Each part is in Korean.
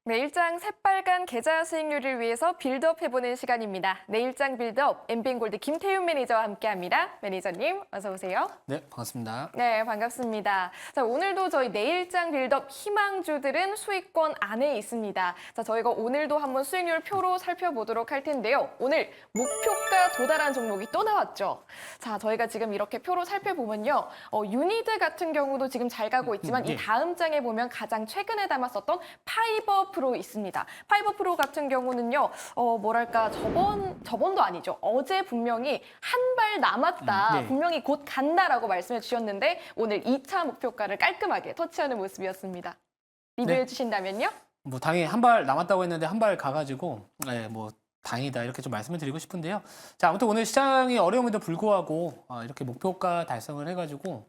내일장 새빨간 계좌 수익률을 위해서 빌드업 해보는 시간입니다. 내일장 빌드업 엠비엔골드 김태윤 매니저와 함께합니다. 매니저님 어서 오세요. 네, 반갑습니다. 네, 반갑습니다. 자, 오늘도 저희 내일장 빌드업 희망주들은 수익권 안에 있습니다. 자, 저희가 오늘도 한번 수익률 표로 살펴보도록 할 텐데요. 오늘 목표가 도달한 종목이 또 나왔죠. 자, 저희가 지금 이렇게 표로 살펴보면요. 유니드 같은 경우도 지금 잘 가고 있지만 이 다음 장에 보면 가장 최근에 담았었던 파이버 프로 있습니다. 파이버 프로 같은 경우는요. 뭐랄까 저번도 아니죠. 어제 분명히 한 발 남았다. 네. 분명히 곧 간다라고 말씀해 주셨는데 오늘 2차 목표가를 깔끔하게 터치하는 모습이었습니다. 리뷰해 네. 주신다면요? 뭐 당연히 한 발 남았다고 했는데 한 발 가가지고 뭐 다행이다 이렇게 좀 말씀을 드리고 싶은데요. 자, 아무튼 오늘 시장이 어려움에도 불구하고 이렇게 목표가 달성을 해가지고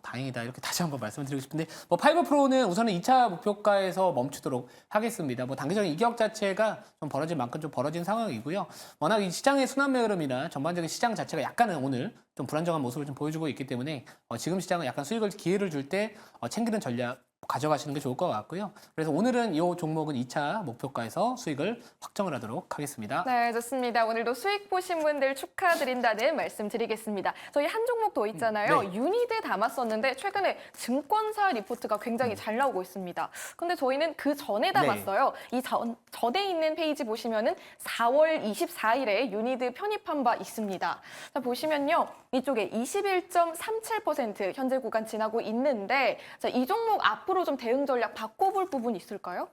다행이다 이렇게 다시 한번 말씀을 드리고 싶은데 뭐 파이버 프로는 우선은 2차 목표가에서 멈추도록 하겠습니다. 뭐 단기적인 이격 자체가 좀 벌어질 만큼 좀 벌어진 상황이고요. 워낙 이 시장의 순환매 흐름이나 전반적인 시장 자체가 약간은 오늘 좀 불안정한 모습을 좀 보여주고 있기 때문에 지금 시장은 약간 수익을 기회를 줄 때 챙기는 전략 가져가시는 게 좋을 것 같고요. 그래서 오늘은 이 종목은 2차 목표가에서 수익을 확정을 하도록 하겠습니다. 네, 좋습니다. 오늘도 수익 보신 분들 축하드린다는 말씀 드리겠습니다. 저희 한 종목 더 있잖아요. 네. 유니드 담았었는데 최근에 증권사 리포트가 굉장히 잘 나오고 있습니다. 근데 저희는 그 전에 담았어요. 이 전에 있는 페이지 보시면은 4월 24일에 유니드 편입한 바 있습니다. 자, 보시면요. 이쪽에 21.37% 현재 구간 지나고 있는데 자, 이 종목 앞으로 좀 대응 전략 바꿔볼 부분이 있을까요?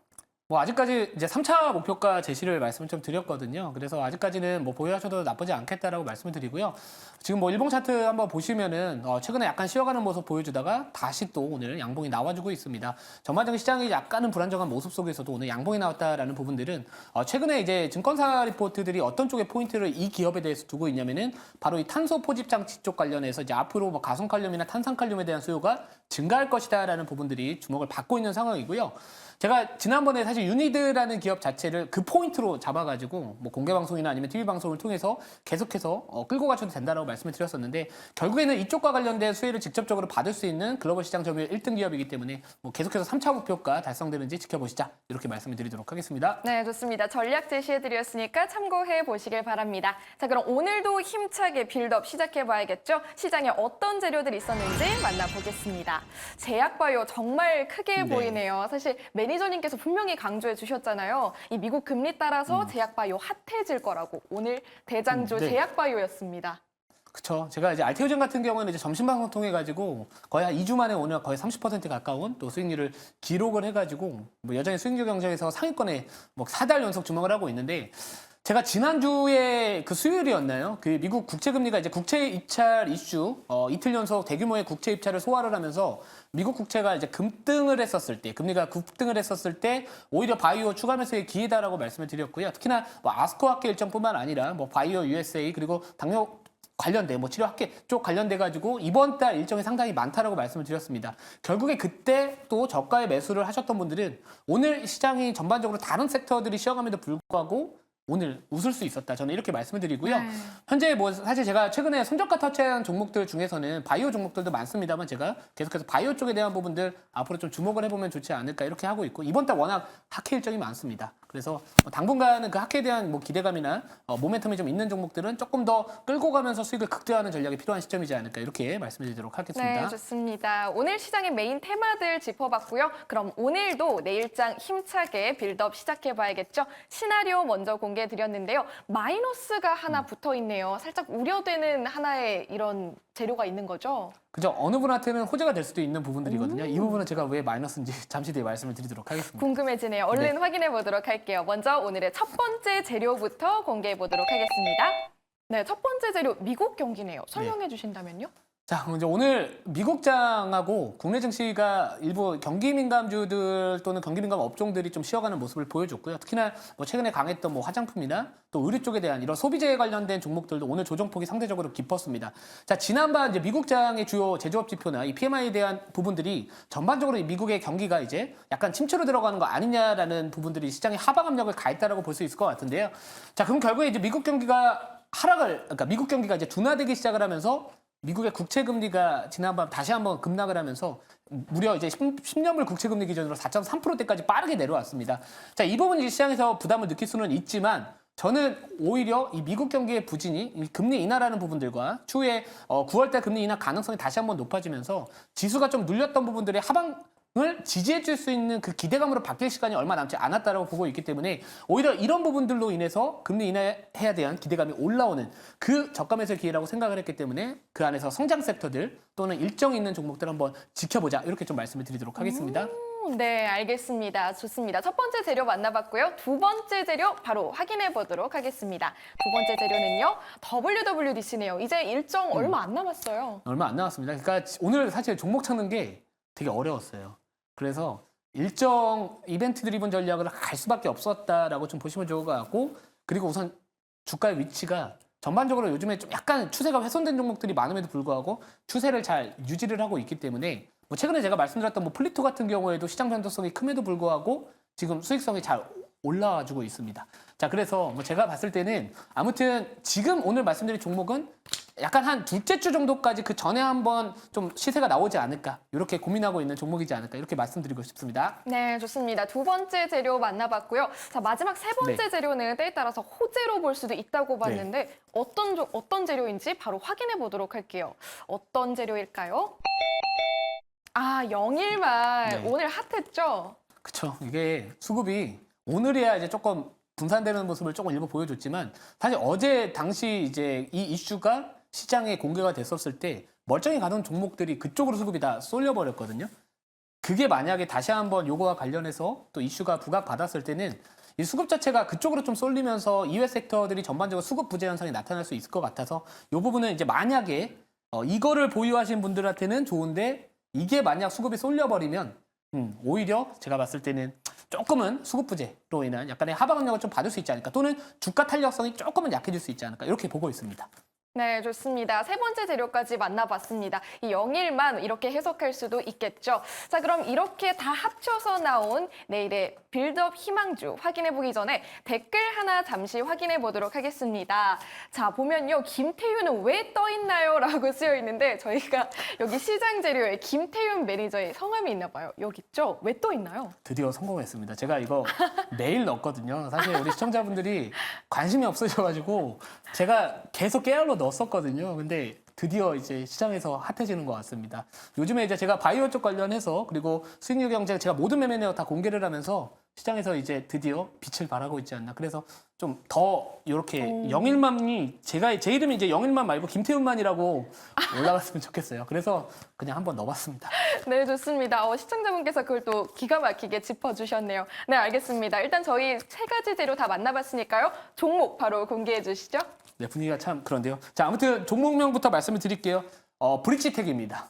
뭐 아직까지 이제 3차 목표가 제시를 말씀을 좀 드렸거든요. 그래서 아직까지는 뭐 보유하셔도 나쁘지 않겠다라고 말씀을 드리고요. 지금 뭐 일봉 차트 한번 보시면은 최근에 약간 쉬어가는 모습 보여주다가 다시 또 오늘 양봉이 나와주고 있습니다. 전반적인 시장이 약간은 불안정한 모습 속에서도 오늘 양봉이 나왔다라는 부분들은 최근에 이제 증권사 리포트들이 어떤 쪽에 포인트를 이 기업에 대해서 두고 있냐면은 바로 이 탄소 포집 장치 쪽 관련해서 이제 앞으로 뭐 가속칼륨이나 탄산칼륨에 대한 수요가 증가할 것이다라는 부분들이 주목을 받고 있는 상황이고요. 제가 지난번에 사실 유니드라는 기업 자체를 그 포인트로 잡아가지고 뭐 공개방송이나 아니면 TV방송을 통해서 계속해서 끌고 가셔도 된다라고 말씀을 드렸었는데 결국에는 이쪽과 관련된 수혜를 직접적으로 받을 수 있는 글로벌 시장 점유율 1등 기업이기 때문에 뭐 계속해서 3차 목표가 달성되는지 지켜보시자 이렇게 말씀을 드리도록 하겠습니다. 네, 좋습니다. 전략 제시해드렸으니까 참고해 보시길 바랍니다. 자, 그럼 오늘도 힘차게 빌드업 시작해봐야겠죠? 시장에 어떤 재료들이 있었는지 만나보겠습니다. 제약바이오 정말 크게 네. 보이네요. 사실 매니저님께서 분명히 강조해 주셨잖아요. 이 미국 금리 따라서 제약바이오 핫해질 거라고. 오늘 대장주 네. 제약바이오였습니다. 그쵸. 제가 이제 알테오젠 같은 경우는 이제 점심 방송 통해 가지고 거의 한 2주 만에 오늘 거의 30% 가까운 또 수익률을 기록을 해가지고 뭐 여전히 수익률 경쟁에서 상위권에 뭐 4달 연속 주목을 하고 있는데 제가 지난주에 그 수요일이었나요? 그 미국 국채금리가 이제 국채 입찰 이슈 이틀 연속 대규모의 국채 입찰을 소화를 하면서 미국 국채가 이제 급등을 했었을 때 금리가 급등을 했었을 때 오히려 바이오 추가 매수의 기회다라고 말씀을 드렸고요. 특히나 뭐 아스코 학회 일정뿐만 아니라 뭐 바이오 USA 그리고 당뇨 관련돼 뭐 치료학회 쪽 관련돼 가지고 이번 달 일정이 상당히 많다라고 말씀을 드렸습니다. 결국에 그때 또 저가의 매수를 하셨던 분들은 오늘 시장이 전반적으로 다른 섹터들이 쉬어감에도 불구하고 오늘 웃을 수 있었다. 저는 이렇게 말씀을 드리고요. 네. 현재 뭐 사실 제가 최근에 손저가 터치한 종목들 중에서는 바이오 종목들도 많습니다만 제가 계속해서 바이오 쪽에 대한 부분들 앞으로 좀 주목을 해보면 좋지 않을까 이렇게 하고 있고 이번 달 워낙 학회 일정이 많습니다. 그래서 당분간은 그 학회에 대한 뭐 기대감이나 모멘텀이 좀 있는 종목들은 조금 더 끌고 가면서 수익을 극대화하는 전략이 필요한 시점이지 않을까 이렇게 말씀드리도록 하겠습니다. 네, 좋습니다. 오늘 시장의 메인 테마들 짚어봤고요. 그럼 오늘도 내일장 힘차게 빌드업 시작해봐야겠죠. 시나리오 먼저 공개해드렸는데요. 마이너스가 하나 붙어있네요. 살짝 우려되는 하나의 이런 재료가 있는 거죠? 그죠? 어느 분한테는 호재가 될 수도 있는 부분들이거든요. 이 부분은 제가 왜 마이너스인지 잠시 뒤에 말씀을 드리도록 하겠습니다. 궁금해지네요. 얼른 네. 확인해 보도록 할게요. 먼저 오늘의 첫 번째 재료부터 공개해 보도록 하겠습니다. 네, 첫 번째 재료 미국 경기네요. 설명해 주신다면요? 자, 그럼 이제 오늘 미국장하고 국내 증시가 일부 경기 민감주들 또는 경기 민감 업종들이 좀 쉬어가는 모습을 보여줬고요. 특히나 뭐 최근에 강했던 뭐 화장품이나 또 의류 쪽에 대한 이런 소비재에 관련된 종목들도 오늘 조정폭이 상대적으로 깊었습니다. 자, 지난번 이제 미국장의 주요 제조업 지표나 이 PMI에 대한 부분들이 전반적으로 이 미국의 경기가 이제 약간 침체로 들어가는 거 아니냐라는 부분들이 시장의 하방 압력을 가했다라고 볼 수 있을 것 같은데요. 자, 그럼 결국에 이제 미국 경기가 그러니까 미국 경기가 이제 둔화되기 시작을 하면서 미국의 국채 금리가 지난번 다시 한번 급락을 하면서 무려 이제 10년물 국채 금리 기준으로 4.3%대까지 빠르게 내려왔습니다. 자, 이 부분 이제 시장에서 부담을 느낄 수는 있지만 저는 오히려 이 미국 경기의 부진이 이 금리 인하라는 부분들과 추후에 9월달 금리 인하 가능성이 다시 한번 높아지면서 지수가 좀 눌렸던 부분들의 하방을 지지해 줄 수 있는 그 기대감으로 바뀔 시간이 얼마 남지 않았다라고 보고 있기 때문에 오히려 이런 부분들로 인해서 금리 인하해야 대한 기대감이 올라오는 그 저가 매수의 기회라고 생각을 했기 때문에 그 안에서 성장 섹터들 또는 일정 있는 종목들 한번 지켜보자 이렇게 좀 말씀을 드리도록 하겠습니다. 네, 알겠습니다. 좋습니다. 첫 번째 재료 만나봤고요. 두 번째 재료 바로 확인해 보도록 하겠습니다. 두 번째 재료는요. WWDC네요. 이제 일정 얼마 안 남았어요. 얼마 안 남았습니다. 그러니까 오늘 사실 종목 찾는 게 되게 어려웠어요. 그래서 일정 이벤트 드리븐 전략을 갈 수밖에 없었다라고 좀 보시면 좋을 것 같고 그리고 우선 주가의 위치가 전반적으로 요즘에 좀 약간 추세가 훼손된 종목들이 많음에도 불구하고 추세를 잘 유지를 하고 있기 때문에 뭐 최근에 제가 말씀드렸던 뭐 플리토 같은 경우에도 시장 변동성이 큼에도 불구하고 지금 수익성이 잘 올라와주고 있습니다. 자, 그래서 뭐 제가 봤을 때는 아무튼 지금 오늘 말씀드린 종목은 약간 한 둘째 주 정도까지 그 전에 한번 좀 시세가 나오지 않을까 이렇게 고민하고 있는 종목이지 않을까 이렇게 말씀드리고 싶습니다. 네, 좋습니다. 두 번째 재료 만나봤고요. 자, 마지막 세 번째 재료는 때에 따라서 호재로 볼 수도 있다고 봤는데 어떤 재료인지 바로 확인해 보도록 할게요. 어떤 재료일까요? 아, 영일만 네. 오늘 핫했죠? 그렇죠. 이게 수급이 오늘이야 이제 조금 분산되는 모습을 조금 일부 보여줬지만 사실 어제 당시 이제 이 이슈가 시장에 공개가 됐었을 때 멀쩡히 가던 종목들이 그쪽으로 수급이 다 쏠려버렸거든요. 그게 만약에 다시 한번 요거와 관련해서 또 이슈가 부각받았을 때는 이 수급 자체가 그쪽으로 좀 쏠리면서 이외 섹터들이 전반적으로 수급 부재 현상이 나타날 수 있을 것 같아서 이 부분은 이제 만약에 이거를 보유하신 분들한테는 좋은데 이게 만약 수급이 쏠려버리면 오히려 제가 봤을 때는 조금은 수급 부재로 인한 약간의 하방 압력을 좀 받을 수 있지 않을까 또는 주가 탄력성이 조금은 약해질 수 있지 않을까 이렇게 보고 있습니다. 네, 좋습니다. 세 번째 재료까지 만나봤습니다. 이 영일만 이렇게 해석할 수도 있겠죠. 자, 그럼 이렇게 다 합쳐서 나온 내일의 빌드업 희망주 확인해보기 전에 댓글 하나 잠시 확인해 보도록 하겠습니다. 자, 보면요. 김태윤은 왜 떠있나요? 라고 쓰여 있는데 저희가 여기 시장 재료에 김태윤 매니저의 성함이 있나 봐요. 여기 있죠? 왜 떠있나요? 드디어 성공했습니다. 제가 이거 매일 넣었거든요. 사실 우리 시청자분들이 관심이 없으셔가지고 제가 계속 깨알로 넣었었거든요. 근데 드디어 이제 시장에서 핫해지는 것 같습니다. 요즘에 이제 제가 바이오 쪽 관련해서 그리고 수익률 경쟁 제가 모든 매매 내역 다 공개를 하면서 시장에서 이제 드디어 빛을 발하고 있지 않나. 그래서 좀 더 이렇게 영일만이 제 이름이 이제 영일만 말고 김태훈만이라고 올라갔으면 좋겠어요. 그래서 그냥 한번 넣어봤습니다. 네, 좋습니다. 시청자분께서 그걸 또 기가 막히게 짚어주셨네요. 네, 알겠습니다. 일단 저희 세 가지 재료 다 만나봤으니까요. 종목 바로 공개해 주시죠. 네, 분위기가 참 그런데요. 자, 아무튼 종목명부터 말씀을 드릴게요. 브릿지텍입니다.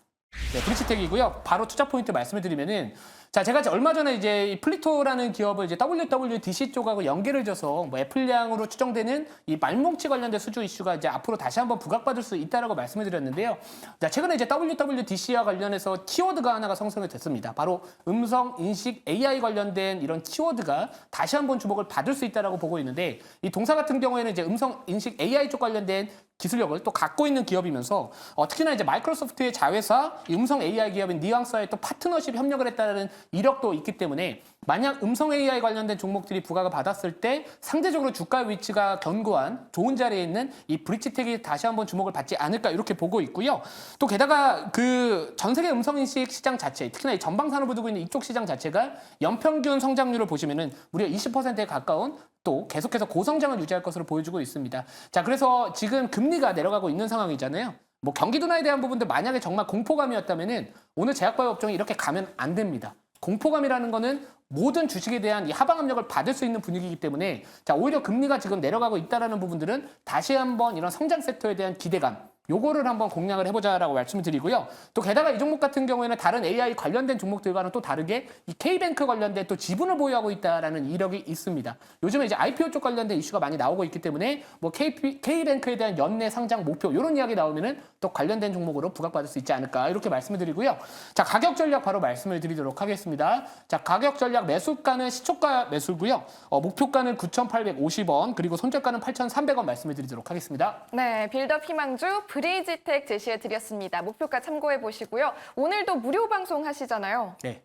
네, 브릿지텍이고요. 바로 투자 포인트 말씀을 드리면은 자, 제가 얼마 전에 이제 이 플리토라는 기업을 이제 WWDC 쪽하고 연계를 줘서 뭐 애플량으로 추정되는 이 말뭉치 관련된 수주 이슈가 이제 앞으로 다시 한번 부각받을 수 있다라고 말씀을 드렸는데요. 자, 최근에 이제 WWDC와 관련해서 키워드가 하나가 성성이 됐습니다. 바로 음성 인식 AI 관련된 이런 키워드가 다시 한번 주목을 받을 수 있다라고 보고 있는데 이 동사 같은 경우에는 이제 음성 인식 AI 쪽 관련된 기술력을 또 갖고 있는 기업이면서 특히나 이제 마이크로소프트의 자회사 이 음성 AI 기업인 뉘앙스와의 또 파트너십 협력을 했다는 이력도 있기 때문에 만약 음성 AI 관련된 종목들이 부각을 받았을 때 상대적으로 주가 위치가 견고한 좋은 자리에 있는 이 브릿지텍이 다시 한번 주목을 받지 않을까 이렇게 보고 있고요. 또 게다가 그 전 세계 음성인식 시장 자체, 특히나 이 전방 산업을 두고 있는 이쪽 시장 자체가 연평균 성장률을 보시면은 무려 20%에 가까운 또 계속해서 고성장을 유지할 것으로 보여주고 있습니다. 자, 그래서 지금 금리가 내려가고 있는 상황이잖아요. 뭐 경기 둔화에 대한 부분들 만약에 정말 공포감이었다면은 오늘 제약바이오 업종이 이렇게 가면 안 됩니다. 공포감이라는 거는 모든 주식에 대한 이 하방 압력을 받을 수 있는 분위기이기 때문에 자, 오히려 금리가 지금 내려가고 있다라는 부분들은 다시 한번 이런 성장 섹터에 대한 기대감 요거를 한번 공략을 해보자라고 말씀을 드리고요. 또 게다가 이 종목 같은 경우에는 다른 AI 관련된 종목들과는 또 다르게 이 K뱅크 관련된 또 지분을 보유하고 있다라는 이력이 있습니다. 요즘에 이제 IPO 쪽 관련된 이슈가 많이 나오고 있기 때문에 뭐 K뱅크에 대한 연내 상장 목표 이런 이야기 나오면은 또 관련된 종목으로 부각받을 수 있지 않을까 이렇게 말씀을 드리고요. 자, 가격 전략 바로 말씀을 드리도록 하겠습니다. 자, 가격 전략 매수가는 시초가 매수고요. 목표가는 9,850원 그리고 손절가는 8,300원 말씀을 드리도록 하겠습니다. 네, 빌드업 희망주 브리지텍 제시해 드렸습니다. 목표가 참고해 보시고요. 오늘도 무료 방송 하시잖아요. 네.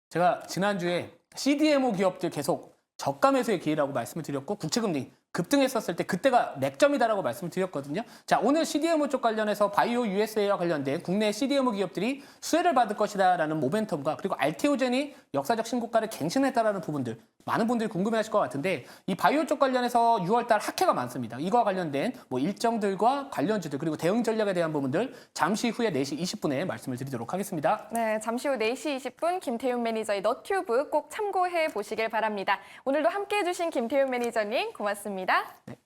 제가 지난주에 CDMO 기업들 계속 저가 매수의 기회라고 말씀을 드렸고 국채금리 급등했었을 때 그때가 맥점이다라고 말씀을 드렸거든요. 자, 오늘 CDMO 쪽 관련해서 바이오 USA와 관련된 국내 CDMO 기업들이 수혜를 받을 것이다라는 모멘텀과 그리고 알테오젠이 역사적 신고가를 갱신했다라는 부분들 많은 분들이 궁금해하실 것 같은데 이 바이오 쪽 관련해서 6월달 학회가 많습니다. 이거와 관련된 일정들과 관련주들 그리고 대응 전략에 대한 부분들 잠시 후에 4시 20분에 말씀을 드리도록 하겠습니다. 네, 잠시 후 4시 20분 김태윤 매니저의 너튜브 꼭 참고해 보시길 바랍니다. 오늘도 함께해 주신 김태윤 매니저님 고맙습니다. 네,